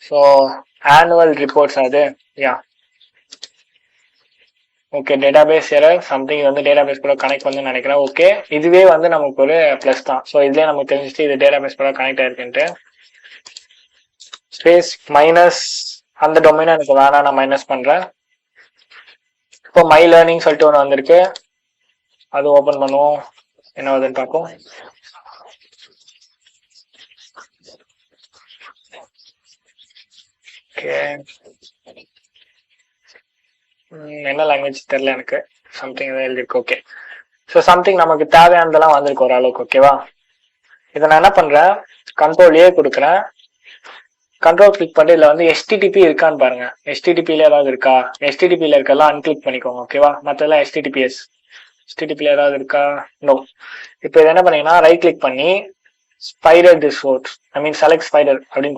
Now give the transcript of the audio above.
So annual reports அது yeah okay. Database error something வந்து database கூட கனெக்ட் வந்து நினைக்கிறேன். ஓகே, இதுவே வந்து நமக்கு ஒரு ப்ளஸ் தான். ஸோ இதுலேயே நமக்கு தெரிஞ்சிச்சு இது டேட்டாபேஸ் கூட கனெக்ட் ஆயிருக்குன்ட்டு. ஸ்பேஸ் மைனஸ் அந்த டொமைனை எனக்கு வேணாம், நான் மைனஸ் பண்றேன். இப்போ மை லேர்னிங் சொல்லிட்டு ஒன்று வந்திருக்கு, அது ஓப்பன் பண்ணுவோம், என்ன வருதுன்னு பார்ப்போம். ஓகே, என்ன லாங்குவேஜ் தெரியல எனக்கு, சம்திங் ஏதாவது எழுதிருக்கு. ஓகே, ஸோ சம்திங் நமக்கு தேவையானதெல்லாம் வந்திருக்கு ஓரளவுக்கு. ஓகேவா, இதை நான் என்ன பண்றேன், கண்ட்ரோல் ஏ கொடுக்குறேன், கண்ட்ரோல் கிளிக் பண்ணிட்டு இதுல வந்து எஸ்டிடிபி இருக்கான்னு பாருங்க. எஸ்டிடிபில ஏதாவது இருக்கா, எஸ்டிடிபில இருக்கெல்லாம் அன்கிளிக் பண்ணிக்கோங்க. ஓகேவா, மற்றெல்லாம் எஸ்டிடிபிஎஸ். எஸ்டிடிபில ஏதாவது இருக்கா, நோ. இப்போ இதை என்ன பண்ணீங்கன்னா ரைட் கிளிக் பண்ணி spider this road, I mean select spider அப்படின்னு